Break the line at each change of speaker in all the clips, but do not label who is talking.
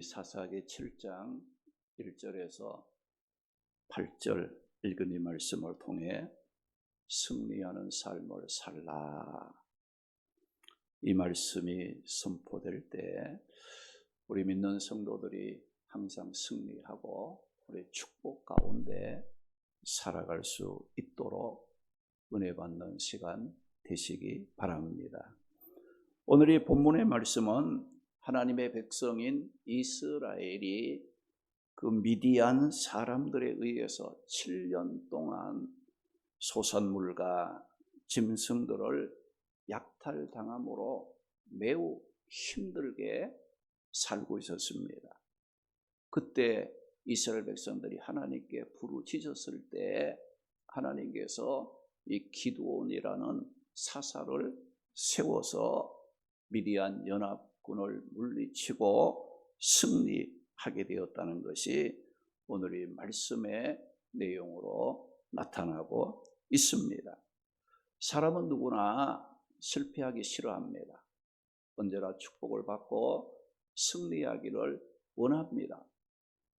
사사기 7장 1절에서 8절 읽은 이 말씀을 통해 승리하는 삶을 살라, 이 말씀이 선포될 때 우리 믿는 성도들이 항상 승리하고 우리 축복 가운데 살아갈 수 있도록 은혜 받는 시간 되시기 바랍니다. 오늘 이 본문의 말씀은 하나님의 백성인 이스라엘이 그 미디안 사람들에 의해서 7년 동안 소산물과 짐승들을 약탈당함으로 매우 힘들게 살고 있었습니다. 그때 이스라엘 백성들이 하나님께 부르짖었을 때 하나님께서 이 기드온이라는 사사를 세워서 미디안 연합군을 물리치고 승리하게 되었다는 것이 오늘 이 말씀의 내용으로 나타나고 있습니다. 사람은 누구나 실패하기 싫어합니다. 언제나 축복을 받고 승리하기를 원합니다.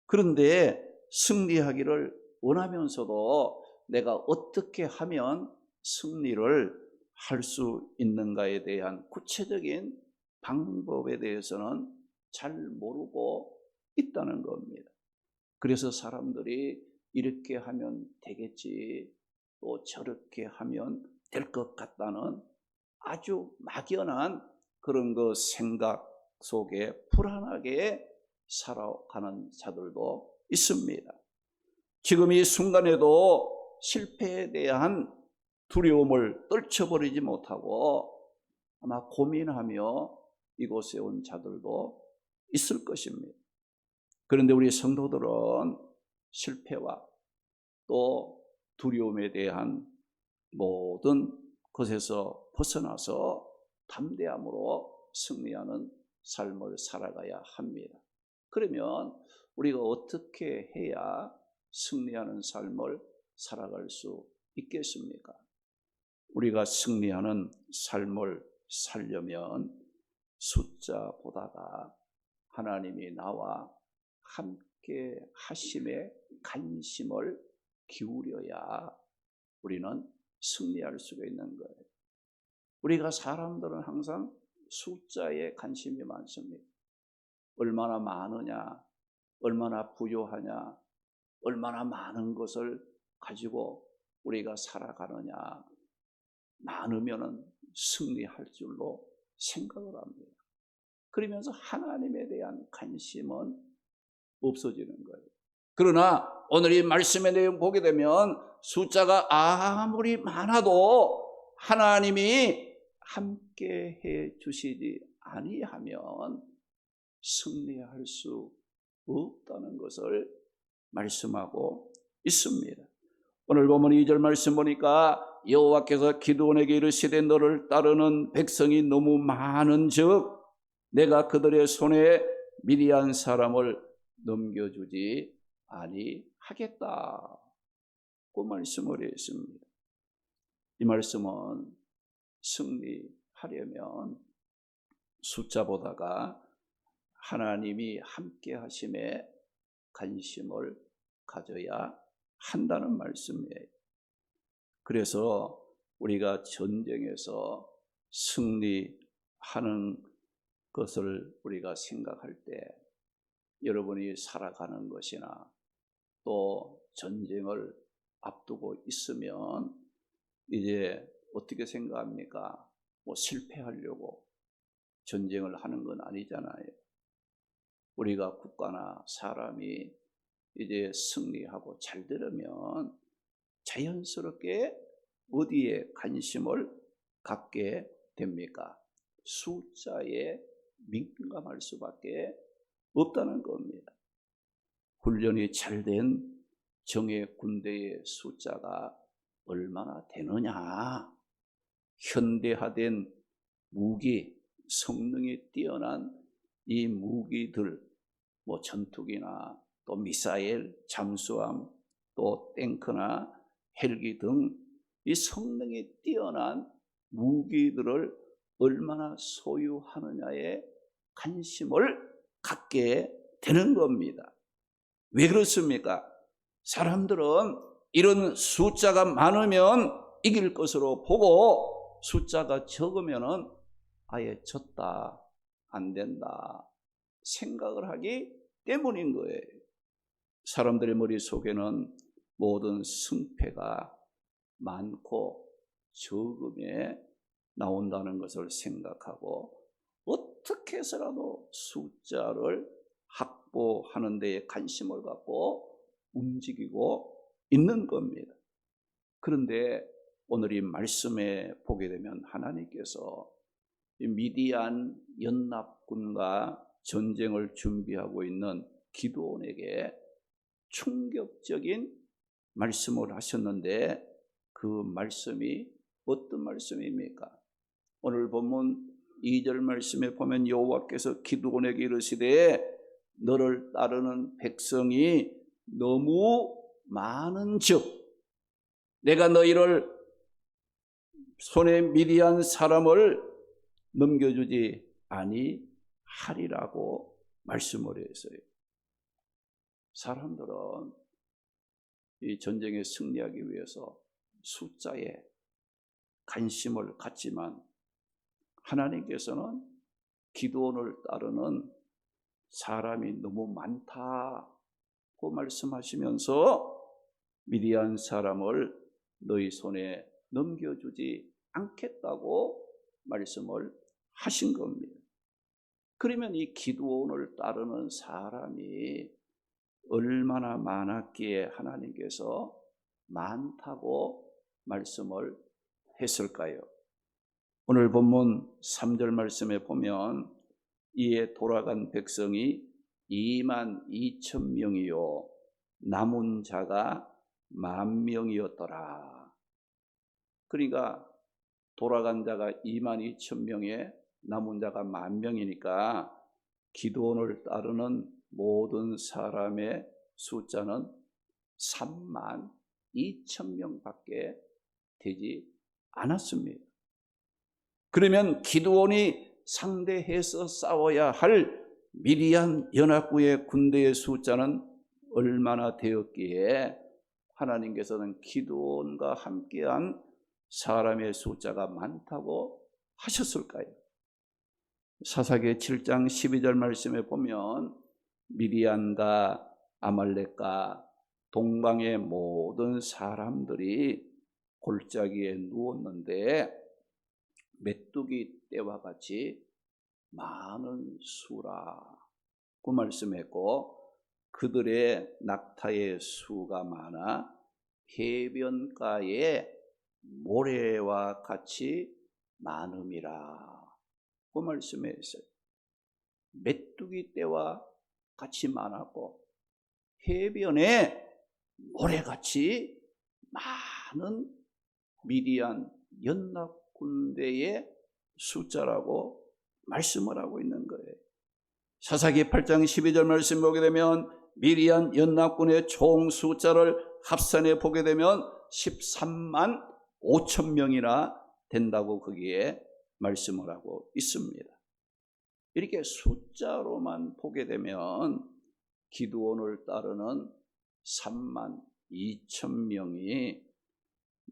그런데 승리하기를 원하면서도 내가 어떻게 하면 승리를 할 수 있는가에 대한 구체적인 방법에 대해서는 잘 모르고 있다는 겁니다. 그래서 사람들이 이렇게 하면 되겠지, 또 저렇게 하면 될 것 같다는 아주 막연한 그런 그 생각 속에 불안하게 살아가는 자들도 있습니다. 지금 이 순간에도 실패에 대한 두려움을 떨쳐버리지 못하고 아마 고민하며 이곳에 온 자들도 있을 것입니다. 그런데 우리 성도들은 실패와 또 두려움에 대한 모든 것에서 벗어나서 담대함으로 승리하는 삶을 살아가야 합니다. 그러면 우리가 어떻게 해야 승리하는 삶을 살아갈 수 있겠습니까? 우리가 승리하는 삶을 살려면 숫자보다가 하나님이 나와 함께 하심에 관심을 기울여야 우리는 승리할 수가 있는 거예요. 우리가 사람들은 항상 숫자에 관심이 많습니다. 얼마나 많으냐, 얼마나 부유하냐, 얼마나 많은 것을 가지고 우리가 살아가느냐, 많으면 승리할 줄로 생각을 합니다. 그러면서 하나님에 대한 관심은 없어지는 거예요. 그러나 오늘 이 말씀의 내용 보게 되면 숫자가 아무리 많아도 하나님이 함께 해 주시지 아니하면 승리할 수 없다는 것을 말씀하고 있습니다. 오늘 보면 2절 말씀 보니까 여호와께서 기드온에게 이르시되 너를 따르는 백성이 너무 많은즉 내가 그들의 손에 미디안 사람을 넘겨주지 아니하겠다, 그 말씀을 했습니다. 이 말씀은 승리하려면 숫자보다가 하나님이 함께 하심에 관심을 가져야 한다는 말씀이에요. 그래서 우리가 전쟁에서 승리하는 것을 우리가 생각할 때 여러분이 살아가는 것이나 또 전쟁을 앞두고 있으면 이제 어떻게 생각합니까? 뭐 실패하려고 전쟁을 하는 건 아니잖아요. 우리가 국가나 사람이 이제 승리하고 잘 되려면 자연스럽게 어디에 관심을 갖게 됩니까? 숫자에 민감할 수밖에 없다는 겁니다. 훈련이 잘된 정예 군대의 숫자가 얼마나 되느냐, 현대화된 무기, 성능이 뛰어난 이 무기들, 뭐 전투기나 또 미사일, 잠수함, 또 탱크나 헬기 등 이 성능이 뛰어난 무기들을 얼마나 소유하느냐에 관심을 갖게 되는 겁니다. 왜 그렇습니까? 사람들은 이런 숫자가 많으면 이길 것으로 보고 숫자가 적으면은 아예 졌다, 안 된다 생각을 하기 때문인 거예요. 사람들의 머릿속에는 모든 승패가 많고 적음에 나온다는 것을 생각하고 어떻게 해서라도 숫자를 확보하는 데에 관심을 갖고 움직이고 있는 겁니다. 그런데 오늘 이 말씀에 보게 되면 하나님께서 미디안 연합군과 전쟁을 준비하고 있는 기드온에게 충격적인 말씀을 하셨는데 그 말씀이 어떤 말씀입니까? 오늘 본문 2절 말씀에 보면 여호와께서 기드온에게 이르시되 너를 따르는 백성이 너무 많은즉 내가 너희를 손에 미디안 사람을 넘겨주지 아니하리라고 말씀을 했어요. 사람들은 이 전쟁에 승리하기 위해서 숫자에 관심을 갖지만 하나님께서는 기드온을 따르는 사람이 너무 많다고 말씀하시면서 미디안 사람을 너희 손에 넘겨주지 않겠다고 말씀을 하신 겁니다. 그러면 이 기드온을 따르는 사람이 얼마나 많았기에 하나님께서 많다고 말씀을 했을까요? 오늘 본문 3절 말씀에 보면 이에 돌아간 백성이 22,000명이요 남은 자가 10,000명이었더라. 그러니까 돌아간 자가 22,000명에 남은 자가 10,000명이니까 기드온을 따르는 모든 사람의 숫자는 32,000명밖에 되지 않았습니다. 그러면 기드온이 상대해서 싸워야 할 미디안 연합군의 군대의 숫자는 얼마나 되었기에 하나님께서는 기드온과 함께한 사람의 숫자가 많다고 하셨을까요? 사사기 7장 12절 말씀에 보면 미디안과 아말렉과 동방의 모든 사람들이 골짜기에 누웠는데 메뚜기 떼와 같이 많은 수라고 말씀했고 그들의 낙타의 수가 많아 해변가에 모래와 같이 많음이라 그 말씀했어요. 메뚜기 떼와 같이 많았고 해변에 모래같이 많은 미디안 연합군대의 숫자라고 말씀을 하고 있는 거예요. 사사기 8장 12절 말씀 보게 되면 미디안 연합군의 총 숫자를 합산해 보게 되면 13만 5천 명이나 된다고 거기에 말씀을 하고 있습니다. 이렇게 숫자로만 보게 되면 기드온을 따르는 3만 2천 명이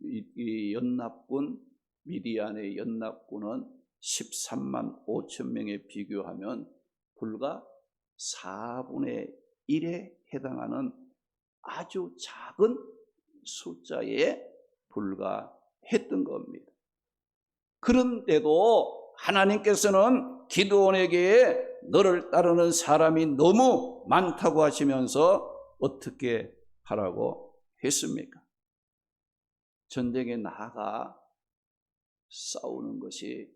이 연합군 미디안의 연합군은 13만 5천 명에 비교하면 불과 4분의 1에 해당하는 아주 작은 숫자에 불과했던 겁니다. 그런데도 하나님께서는 기드온에게 너를 따르는 사람이 너무 많다고 하시면서 어떻게 하라고 했습니까? 전쟁에 나가 싸우는 것이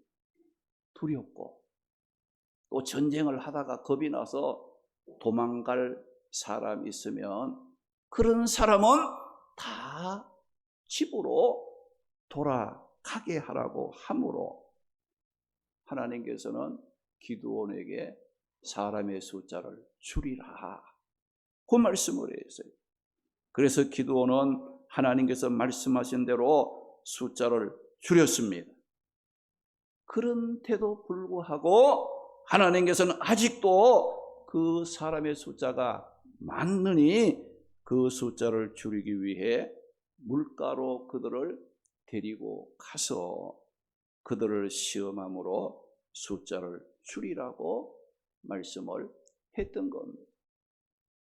두렵고 또 전쟁을 하다가 겁이 나서 도망갈 사람이 있으면 그런 사람은 다 집으로 돌아가게 하라고 하므로 하나님께서는 기드온에게 사람의 숫자를 줄이라 그 말씀을 했어요. 그래서 기드온은 하나님께서 말씀하신 대로 숫자를 줄였습니다. 그런데도 불구하고 하나님께서는 아직도 그 사람의 숫자가 많으니 그 숫자를 줄이기 위해 물가로 그들을 데리고 가서 그들을 시험함으로 숫자를 줄이라고 말씀을 했던 겁니다.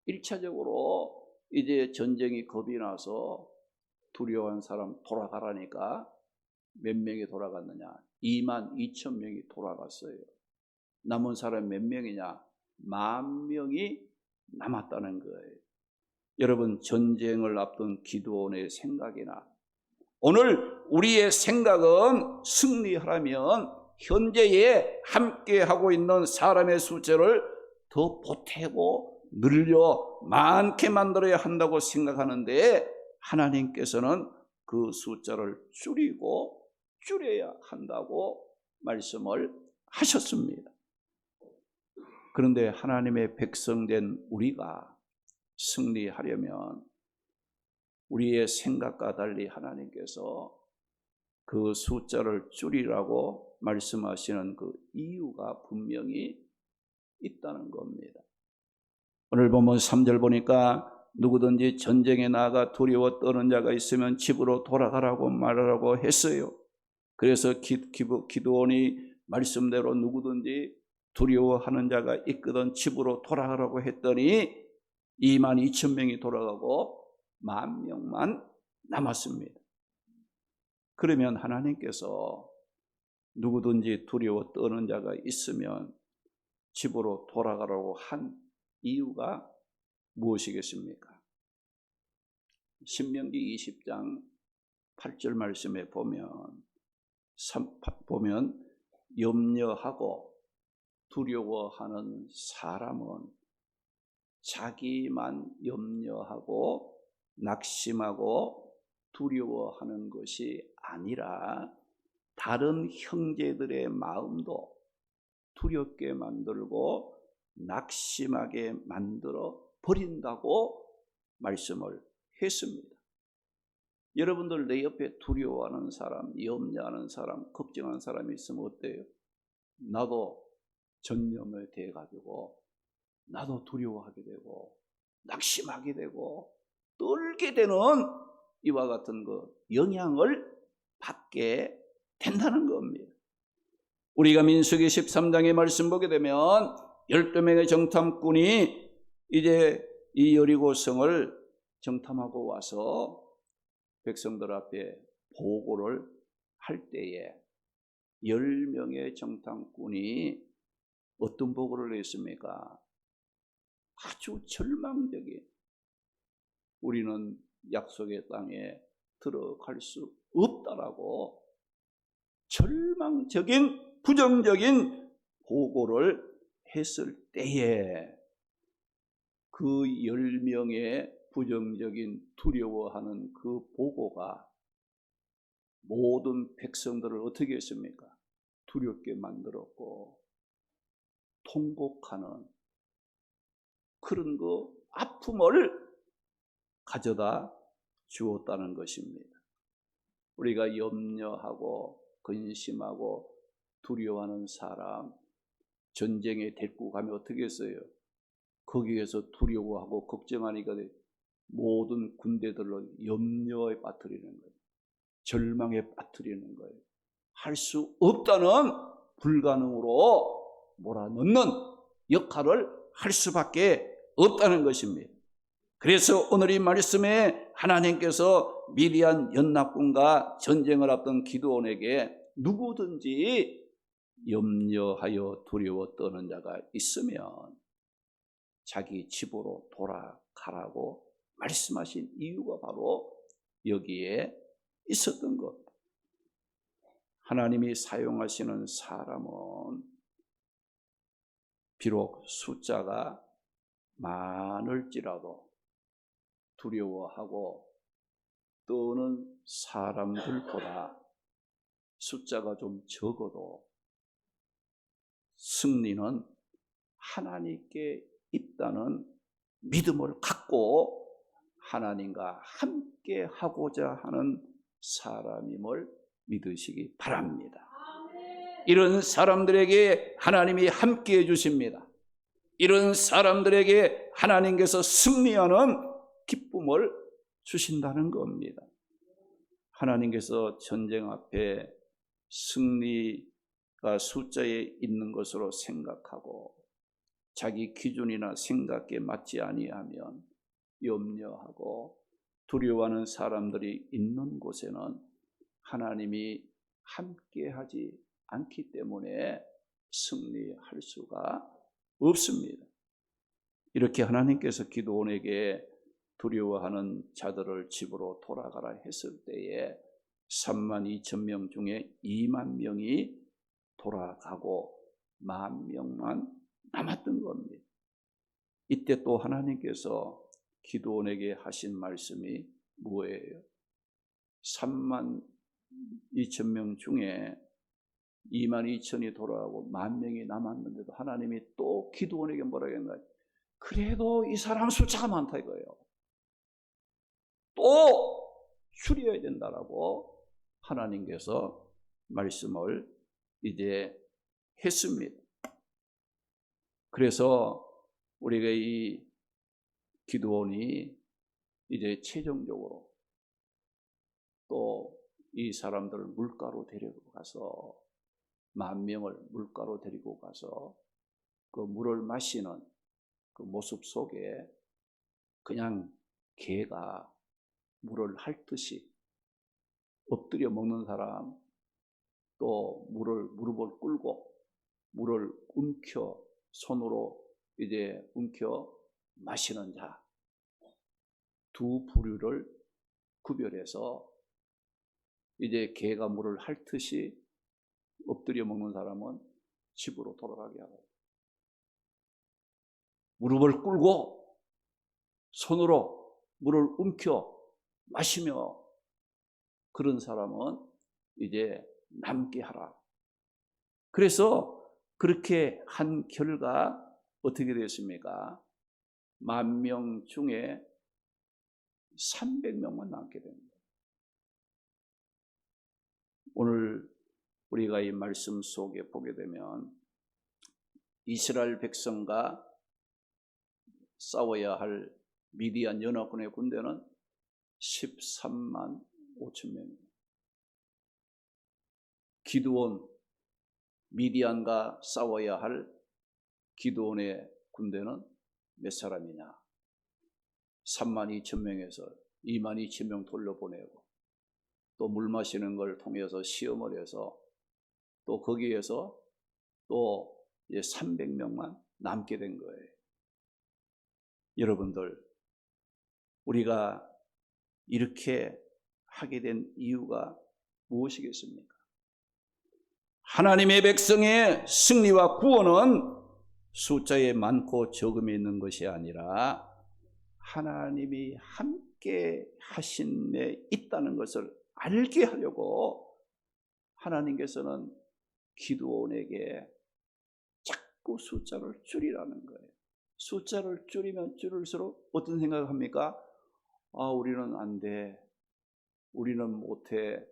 1차적으로 이제 전쟁이 겁이 나서 두려워한 사람 돌아가라니까 몇 명이 돌아갔느냐? 22,000명이 돌아갔어요. 남은 사람 몇 명이냐? 10,000명이 남았다는 거예요. 여러분, 전쟁을 앞둔 기드온의 생각이나 오늘 우리의 생각은 승리하려면 현재에 함께하고 있는 사람의 숫자를 더 보태고 늘려 많게 만들어야 한다고 생각하는데 하나님께서는 그 숫자를 줄여야 한다고 말씀을 하셨습니다. 그런데 하나님의 백성된 우리가 승리하려면 우리의 생각과 달리 하나님께서 그 숫자를 줄이라고 말씀하시는 그 이유가 분명히 있다는 겁니다. 오늘 본문 3절 보니까 누구든지 전쟁에 나가 두려워 떠는 자가 있으면 집으로 돌아가라고 말하라고 했어요. 그래서 기드온이 말씀대로 누구든지 두려워하는 자가 있거든 집으로 돌아가라고 했더니 22,000명이 돌아가고 10,000명만 남았습니다. 그러면 하나님께서 누구든지 두려워 떠는 자가 있으면 집으로 돌아가라고 한 이유가 무엇이겠습니까? 신명기 20장 8절 말씀에 보면 염려하고 두려워하는 사람은 자기만 염려하고 낙심하고 두려워하는 것이 아니라 다른 형제들의 마음도 두렵게 만들고 낙심하게 만들어 버린다고 말씀을 했습니다. 여러분들 내 옆에 두려워하는 사람, 염려하는 사람, 걱정하는 사람이 있으면 어때요? 나도 전념에 대해 가지고 나도 두려워하게 되고 낙심하게 되고 떨게 되는 이와 같은 그 영향을 받게 된다는 겁니다. 우리가 민수기 13장의 말씀 보게 되면 12명의 정탐꾼이 이제 이 여리고성을 정탐하고 와서 백성들 앞에 보고를 할 때에 10명의 정탐꾼이 어떤 보고를 했습니까? 아주 절망적인, 우리는 약속의 땅에 들어갈 수 없다라고 절망적인 부정적인 보고를 했을 때에 그 10명의 부정적인 두려워하는 그 보고가 모든 백성들을 어떻게 했습니까? 두렵게 만들었고 통곡하는 그런 그 아픔을 가져다 주었다는 것입니다. 우리가 염려하고 근심하고 두려워하는 사람 전쟁에 데리고 가면 어떻게 했어요? 거기에서 두려워하고 걱정하니까 모든 군대들로 염려에 빠뜨리는 거예요. 절망에 빠뜨리는 거예요. 할 수 없다는 불가능으로 몰아넣는 역할을 할 수밖에 없다는 것입니다. 그래서 오늘 이 말씀에 하나님께서 미디안 연합군과 전쟁을 앞둔 기드온에게 누구든지 염려하여 두려워 떠는 자가 있으면 자기 집으로 돌아가라고 말씀하신 이유가 바로 여기에 있었던 것. 하나님이 사용하시는 사람은 비록 숫자가 많을지라도 두려워하고 떠는 사람들보다 숫자가 좀 적어도 승리는 하나님께 있다는 믿음을 갖고 하나님과 함께 하고자 하는 사람임을 믿으시기 바랍니다. 이런 사람들에게 하나님이 함께 해 주십니다. 이런 사람들에게 하나님께서 승리하는 기쁨을 주신다는 겁니다. 하나님께서 전쟁 앞에 승리가 숫자에 있는 것으로 생각하고 자기 기준이나 생각에 맞지 아니하면 염려하고 두려워하는 사람들이 있는 곳에는 하나님이 함께하지 않기 때문에 승리할 수가 없습니다. 이렇게 하나님께서 기드온에게 두려워하는 자들을 집으로 돌아가라 했을 때에 32,000명 중에 20,000명이 돌아가고 10,000명만 남았던 겁니다. 이때 또 하나님께서 기드온에게 하신 말씀이 뭐예요? 32,000명 중에 22,000이 돌아가고 10,000명이 남았는데도 하나님이 또 기드온에게 뭐라고 했나요? 그래도 이 사람 숫자가 많다 이거예요. 또 줄여야 된다라고 하나님께서 말씀을 이제 했습니다. 그래서 우리가 이 기드온이 이제 최종적으로 또 이 사람들을 물가로 데리고 가서 10,000명을 물가로 데리고 가서 그 물을 마시는 그 모습 속에 그냥 개가 물을 핥듯이 엎드려 먹는 사람, 또 무릎을 꿇고 물을 움켜 손으로 이제 움켜 마시는 자, 두 부류를 구별해서 이제 개가 물을 핥듯이 엎드려 먹는 사람은 집으로 돌아가게 하고, 무릎을 꿇고 손으로 물을 움켜 마시며 그런 사람은 이제 남게 하라. 그래서 그렇게 한 결과 어떻게 됐습니까? 10,000명 중에 300명만 남게 됩니다. 오늘 우리가 이 말씀 속에 보게 되면 이스라엘 백성과 싸워야 할 미디안 연합군의 군대는 13만 5천 명입니다. 기드온, 미디안과 싸워야 할 기드온의 군대는 몇 사람이냐? 32,000명에서 22,000명 돌려보내고 또 물 마시는 걸 통해서 시험을 해서 또 거기에서 또 이제 300명만 남게 된 거예요. 여러분들, 우리가 이렇게 하게 된 이유가 무엇이겠습니까? 하나님의 백성의 승리와 구원은 숫자에 많고 적음이 있는 것이 아니라 하나님이 함께 하심에 있다는 것을 알게 하려고 하나님께서는 기드온에게 자꾸 숫자를 줄이라는 거예요. 숫자를 줄이면 줄일수록 어떤 생각을 합니까? 우리는 안 돼. 우리는 못해.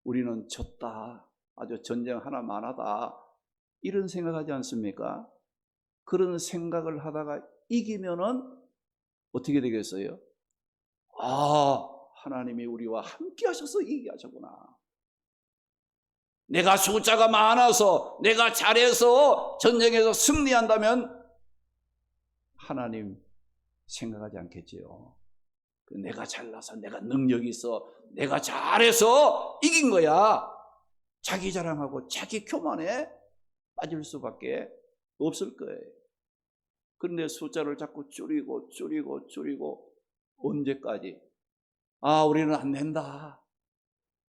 우리는 졌다. 아주 전쟁 하나 만하다. 이런 생각하지 않습니까? 그런 생각을 하다가 이기면은 어떻게 되겠어요? 하나님이 우리와 함께 하셔서 이기게 하셨구나. 내가 숫자가 많아서, 내가 잘해서 전쟁에서 승리한다면 하나님 생각하지 않겠지요. 내가 잘나서, 내가 능력이 있어, 내가 잘해서 이긴 거야. 자기 자랑하고 자기 교만에 빠질 수밖에 없을 거예요. 그런데 숫자를 자꾸 줄이고 언제까지? 우리는 안 된다.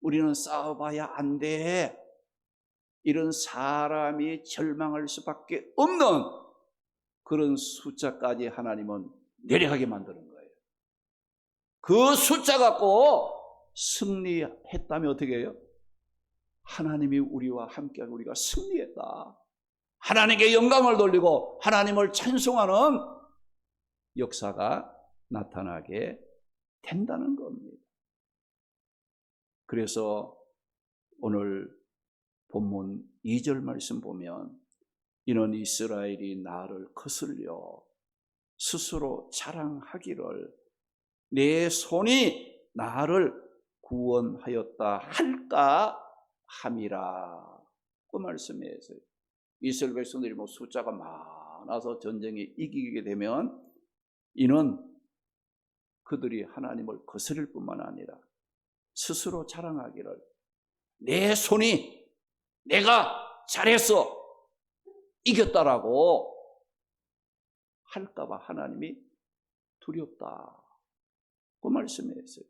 우리는 싸워봐야 안 돼. 이런 사람이 절망할 수밖에 없는 그런 숫자까지 하나님은 내려가게 만드는 거예요. 그 숫자 갖고 승리했다면 어떻게 해요? 하나님이 우리와 함께하고 우리가 승리했다. 하나님께 영광을 돌리고 하나님을 찬송하는 역사가 나타나게 된다는 겁니다. 그래서 오늘 본문 2절 말씀 보면 이는 이스라엘이 나를 거슬려 스스로 자랑하기를 내 손이 나를 구원하였다 할까 함이라. 그 말씀이에요. 이스라엘 백성들이 뭐 숫자가 많아서 전쟁에 이기게 되면 이는 그들이 하나님을 거스릴 뿐만 아니라 스스로 자랑하기를 내 손이 내가 잘했어 이겼다라고 할까봐 하나님이 두렵다. 그 말씀이었어요.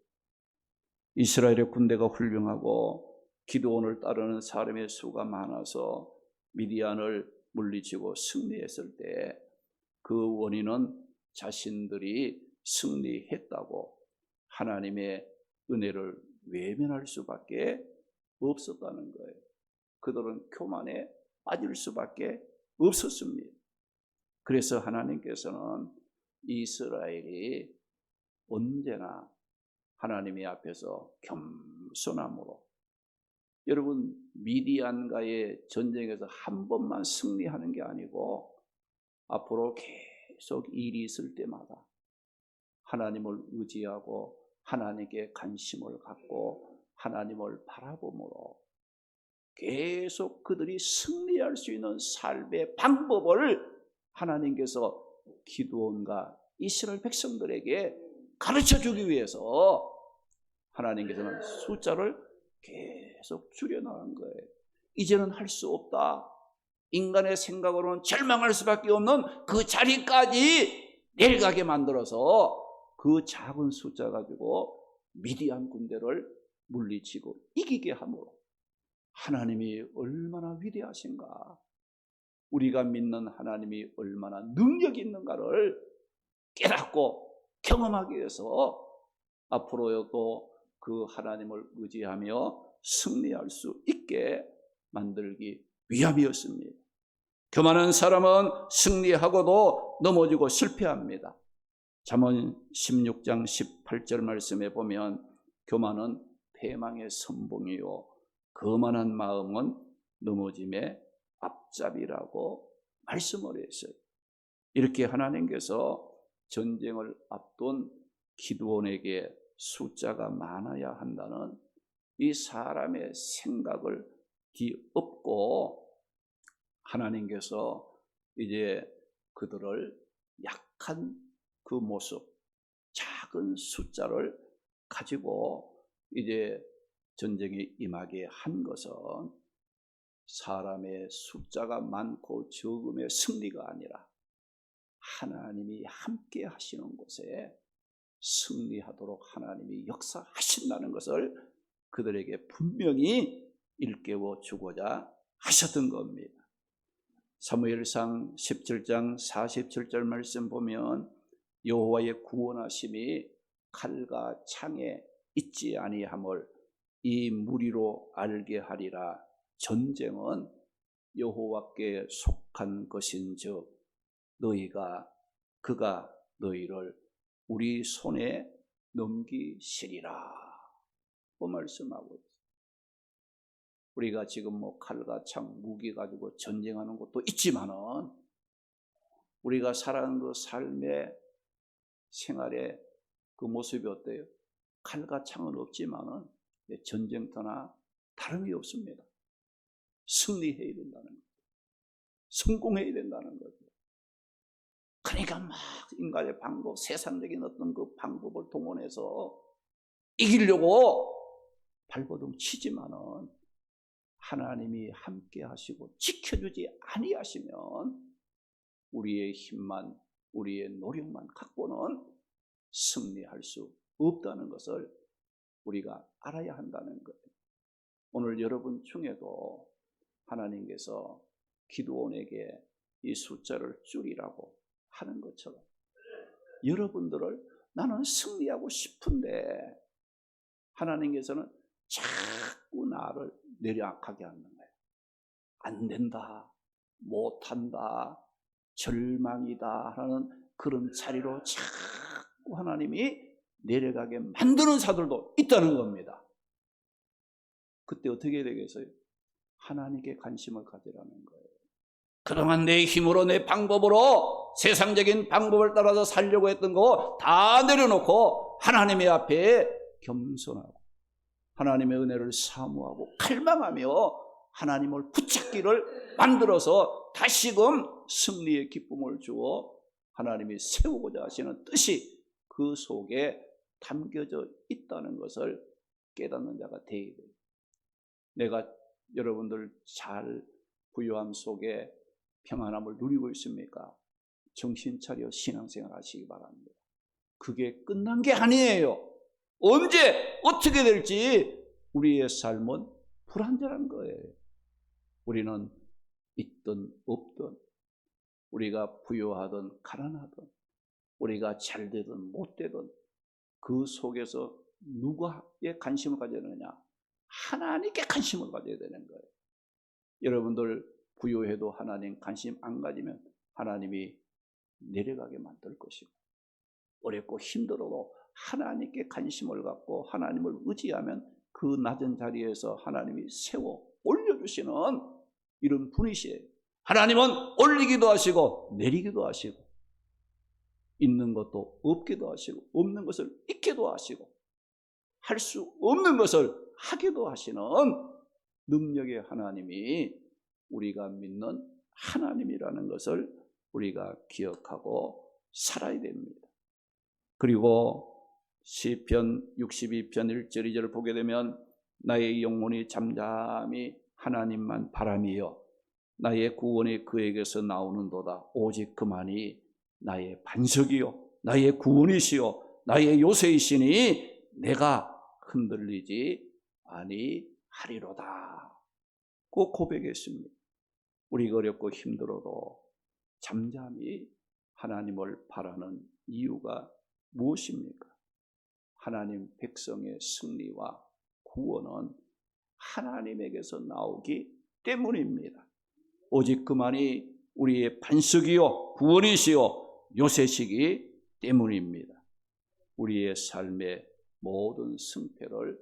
이스라엘의 군대가 훌륭하고 기드온을 따르는 사람의 수가 많아서 미디안을 물리치고 승리했을 때 그 원인은 자신들이 승리했다고 하나님의 은혜를 외면할 수밖에 없었다는 거예요. 그들은 교만에 빠질 수밖에 없었습니다. 그래서 하나님께서는 이스라엘이 언제나 하나님의 앞에서 겸손함으로, 여러분 미디안과의 전쟁에서 한 번만 승리하는 게 아니고 앞으로 계속 일이 있을 때마다 하나님을 의지하고 하나님께 관심을 갖고 하나님을 바라봄으로 계속 그들이 승리할 수 있는 삶의 방법을 하나님께서 기드온과 이스라엘 백성들에게 가르쳐주기 위해서 하나님께서는 숫자를 계속 줄여나간 거예요. 이제는 할 수 없다. 인간의 생각으로는 절망할 수밖에 없는 그 자리까지 내려가게 만들어서 그 작은 숫자 가지고 미디안 군대를 물리치고 이기게 함으로 하나님이 얼마나 위대하신가, 우리가 믿는 하나님이 얼마나 능력이 있는가를 깨닫고 경험하기 위해서 앞으로도 그 하나님을 의지하며 승리할 수 있게 만들기 위함이었습니다. 교만한 사람은 승리하고도 넘어지고 실패합니다. 잠언 16장 18절 말씀에 보면 교만은 패망의 선봉이요 거만한 마음은 넘어짐의 앞잡이라고 말씀을 했어요. 이렇게 하나님께서 전쟁을 앞둔 기드온에게 숫자가 많아야 한다는 이 사람의 생각을 뒤엎고 하나님께서 이제 그들을 약한 그 모습, 작은 숫자를 가지고 이제 전쟁에 임하게 한 것은 사람의 숫자가 많고 적음의 승리가 아니라 하나님이 함께 하시는 곳에 승리하도록 하나님이 역사하신다는 것을 그들에게 분명히 일깨워 주고자 하셨던 겁니다. 사무엘상 17장 47절 말씀 보면 여호와의 구원하심이 칼과 창에 있지 아니함을 이 무리로 알게 하리라. 전쟁은 여호와께 속한 것인즉 그가 너희를 우리 손에 넘기시리라. 그 말씀하고 있어요. 우리가 지금 뭐 칼과 창, 무기 가지고 전쟁하는 것도 있지만은 우리가 살아가는 그 삶의 생활의 그 모습이 어때요? 칼과 창은 없지만은 전쟁터나 다름이 없습니다. 승리해야 된다는 거죠. 성공해야 된다는 거죠. 그러니까 막 인간의 방법, 세상적인 어떤 그 방법을 동원해서 이기려고 발버둥 치지만은 하나님이 함께 하시고 지켜주지 아니하시면 우리의 힘만, 우리의 노력만 갖고는 승리할 수 없다는 것을 우리가 알아야 한다는 거예요. 오늘 여러분 중에도 하나님께서 기드온에게 이 숫자를 줄이라고 하는 것처럼 여러분들을 나는 승리하고 싶은데 하나님께서는 자꾸 나를 내려가게 하는 거예요. 안 된다, 못한다, 절망이다 하는 그런 자리로 자꾸 하나님이 내려가게 만드는 사들도 있다는 겁니다. 그때 어떻게 되겠어요? 하나님께 관심을 가지라는 거예요. 그동안 내 힘으로 내 방법으로 세상적인 방법을 따라서 살려고 했던 거 다 내려놓고 하나님의 앞에 겸손하고 하나님의 은혜를 사모하고 갈망하며 하나님을 붙잡기를 만들어서 다시금 승리의 기쁨을 주어 하나님이 세우고자 하시는 뜻이 그 속에 담겨져 있다는 것을 깨닫는 자가 되어야 돼요. 내가 여러분들 잘 부요함 속에 평안함을 누리고 있습니까? 정신 차려 신앙생활 하시기 바랍니다. 그게 끝난 게 아니에요. 언제 어떻게 될지 우리의 삶은 불안정한 거예요. 우리는 있든 없든, 우리가 부유하든 가난하든, 우리가 잘 되든 못 되든 그 속에서 누구에 관심을 가져야 되느냐? 하나님께 관심을 가져야 되는 거예요. 여러분들 부유해도 하나님 관심 안 가지면 하나님이 내려가게 만들 것이고, 어렵고 힘들어도 하나님께 관심을 갖고 하나님을 의지하면 그 낮은 자리에서 하나님이 세워 올려주시는 이런 분이시에요. 하나님은 올리기도 하시고 내리기도 하시고, 있는 것도 없기도 하시고, 없는 것을 있기도 하시고, 할 수 없는 것을 하기도 하시는 능력의 하나님이 우리가 믿는 하나님이라는 것을 우리가 기억하고 살아야 됩니다. 그리고 시편 62편 1절 2절을 보게 되면 나의 영혼이 잠잠히 하나님만 바라미여 나의 구원이 그에게서 나오는도다. 오직 그만이 나의 반석이요 나의 구원이시요 나의 요새이시니 내가 흔들리지 아니하리로다. 그 고백했습니다. 우리가 어렵고 힘들어도 잠잠히 하나님을 바라는 이유가 무엇입니까? 하나님 백성의 승리와 구원은 하나님에게서 나오기 때문입니다. 오직 그만이 우리의 반석이요 구원이시요 요새시기 때문입니다. 우리의 삶의 모든 승패를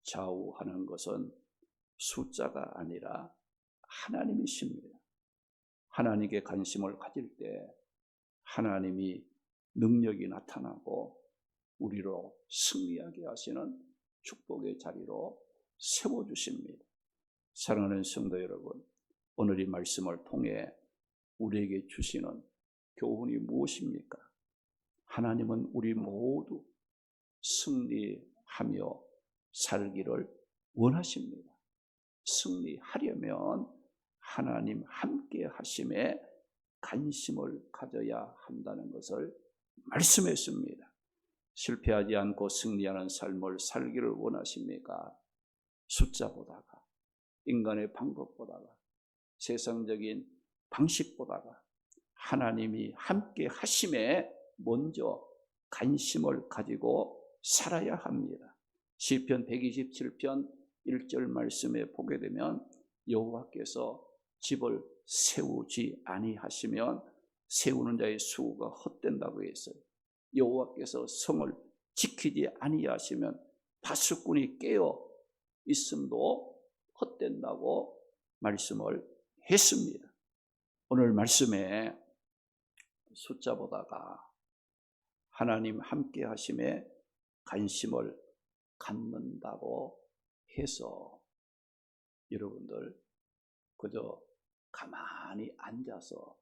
좌우하는 것은 숫자가 아니라 하나님이십니다. 하나님께 관심을 가질 때 하나님이 능력이 나타나고 우리로 승리하게 하시는 축복의 자리로 세워주십니다. 사랑하는 성도 여러분, 오늘 이 말씀을 통해 우리에게 주시는 교훈이 무엇입니까? 하나님은 우리 모두 승리하며 살기를 원하십니다. 승리하려면 하나님 함께 하심에 관심을 가져야 한다는 것을 말씀했습니다. 실패하지 않고 승리하는 삶을 살기를 원하십니까? 숫자보다가, 인간의 방법보다가, 세상적인 방식보다가 하나님이 함께 하심에 먼저 관심을 가지고 살아야 합니다. 시편 127편 1절 말씀에 보게 되면 여호와께서 집을 세우지 아니하시면 세우는 자의 수고가 헛된다고 했어요. 여호와께서 성을 지키지 아니하시면 파수꾼이 깨어 있음도 헛된다고 말씀을 했습니다. 오늘 말씀에 숫자보다가 하나님 함께 하심에 관심을 갖는다고 해서 여러분들 그저 가만히 앉아서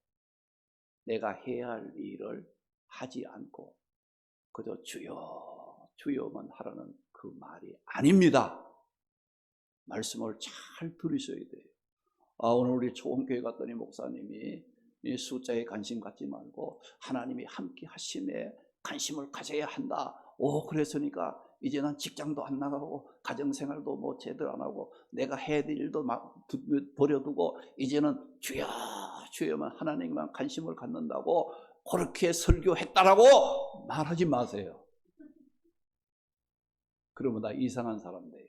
내가 해야 할 일을 하지 않고 그저 주여 주여만 하라는 그 말이 아닙니다. 말씀을 잘 들으셔야 돼요. 오늘 우리 초원교회 갔더니 목사님이 이 숫자에 관심 갖지 말고 하나님이 함께 하심에 관심을 가져야 한다. 그랬으니까 이제 난 직장도 안 나가고 가정생활도 뭐 제대로 안 하고 내가 해야 될 일도 막 버려두고 이제는 주여 주여만 하나님만 관심을 갖는다고 그렇게 설교했다라고 말하지 마세요. 그러면 다 이상한 사람 돼요.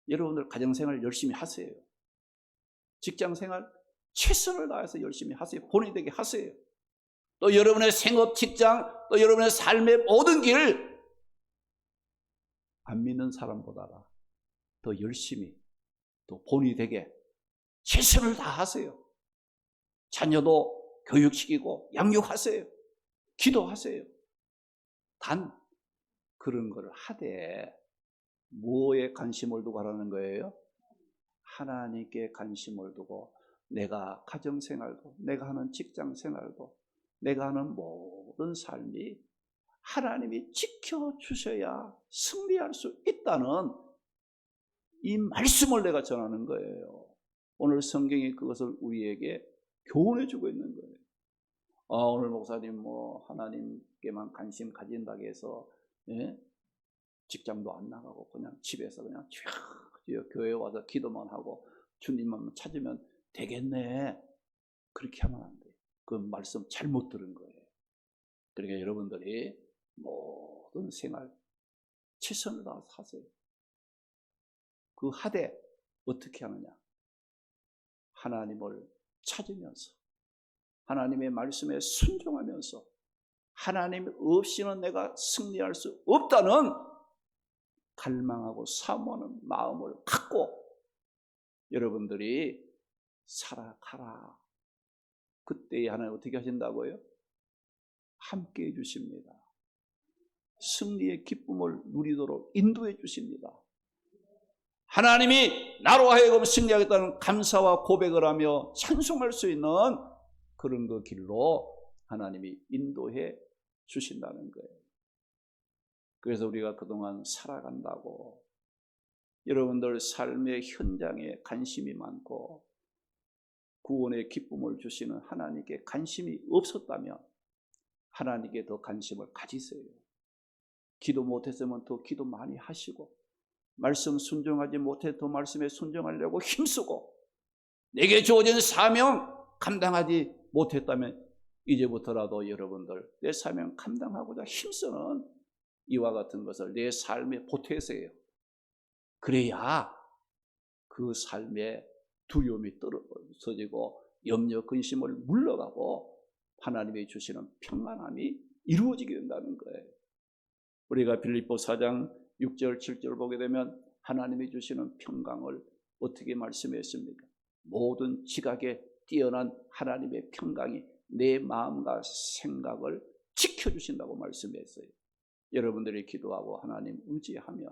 여러분들 가정생활 열심히 하세요. 직장생활 최선을 다해서 열심히 하세요. 본인이 되게 하세요. 또 여러분의 생업, 직장, 또 여러분의 삶의 모든 길 안 믿는 사람보다가 더 열심히 또 본인이 되게 최선을 다하세요. 자녀도 교육시키고 양육하세요. 기도하세요. 단 그런 걸 하되 뭐에 관심을 두고 하라는 거예요? 하나님께 관심을 두고 내가 가정생활도, 내가 하는 직장생활도, 내가 하는 모든 삶이 하나님이 지켜주셔야 승리할 수 있다는 이 말씀을 내가 전하는 거예요. 오늘 성경이 그것을 우리에게 교훈해 주고 있는 거예요. 오늘 목사님 하나님께만 관심 가진다고 해서 직장도 안 나가고 그냥 집에서 그냥 교회 와서 기도만 하고 주님만 찾으면 되겠네. 그렇게 하면 안 돼요. 그 말씀 잘못 들은 거예요. 그러니까 여러분들이 모든 생활 최선을 다해서 하세요. 그 하되 어떻게 하느냐? 하나님을 찾으면서 하나님의 말씀에 순종하면서 하나님 없이는 내가 승리할 수 없다는 갈망하고 사모하는 마음을 갖고 여러분들이 살아가라. 그때 하나님 어떻게 하신다고요? 함께 해주십니다. 승리의 기쁨을 누리도록 인도해 주십니다. 하나님이 나로 하여금 승리하겠다는 감사와 고백을 하며 찬송할 수 있는 그런 그 길로 하나님이 인도해 주신다는 거예요. 그래서 우리가 그동안 살아간다고 여러분들 삶의 현장에 관심이 많고 구원의 기쁨을 주시는 하나님께 관심이 없었다면 하나님께 더 관심을 가지세요. 기도 못했으면 더 기도 많이 하시고 말씀 순종하지 못해 더 말씀에 순종하려고 힘쓰고 내게 주어진 사명 감당하지 못했다면 이제부터라도 여러분들 내 사명 감당하고자 힘쓰는 이와 같은 것을 내 삶에 보태세요. 그래야 그 삶에 두려움이 떨어지고 염려 근심을 물러가고 하나님이 주시는 평안함이 이루어지게 된다는 거예요. 우리가 빌립보 4장 6절 7절 보게 되면 하나님이 주시는 평강을 어떻게 말씀했습니까? 모든 지각에 뛰어난 하나님의 평강이 내 마음과 생각을 지켜주신다고 말씀했어요. 여러분들이 기도하고 하나님 의지하면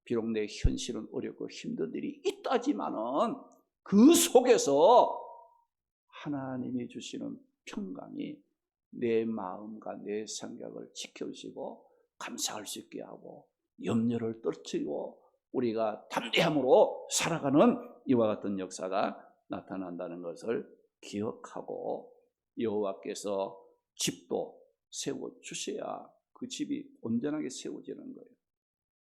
비록 내 현실은 어렵고 힘든 일이 있다지만은 그 속에서 하나님이 주시는 평강이 내 마음과 내 생각을 지켜주시고 감사할 수 있게 하고 염려를 떨치고 우리가 담대함으로 살아가는 이와 같은 역사가 나타난다는 것을 기억하고 여호와께서 집도 세워주셔야 그 집이 온전하게 세워지는 거예요.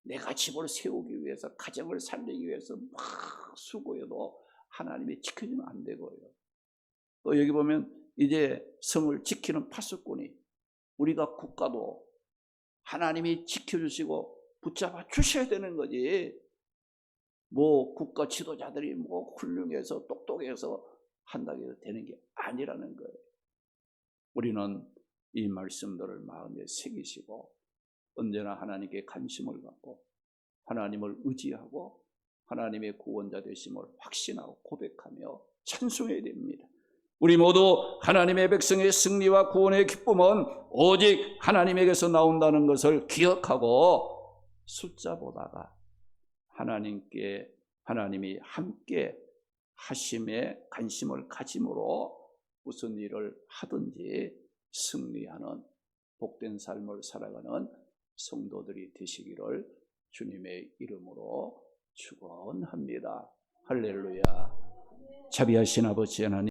내가 집을 세우기 위해서 가정을 살리기 위해서 막 수고해도 하나님이 지켜주면 안 되고요. 또 여기 보면 이제 성을 지키는 파수꾼이 우리가 국가도 하나님이 지켜주시고 붙잡아 주셔야 되는 거지. 국가 지도자들이 훌륭해서 똑똑해서 한다고 해서 되는 게 아니라는 거예요. 우리는 이 말씀들을 마음에 새기시고 언제나 하나님께 관심을 갖고 하나님을 의지하고 하나님의 구원자 되심을 확신하고 고백하며 찬송해야 됩니다. 우리 모두 하나님의 백성의 승리와 구원의 기쁨은 오직 하나님에게서 나온다는 것을 기억하고 숫자보다가 하나님이 함께 하심에 관심을 가짐으로 무슨 일을 하든지 승리하는 복된 삶을 살아가는 성도들이 되시기를 주님의 이름으로 축원합니다. 할렐루야. 자비하신 아버지 하나님,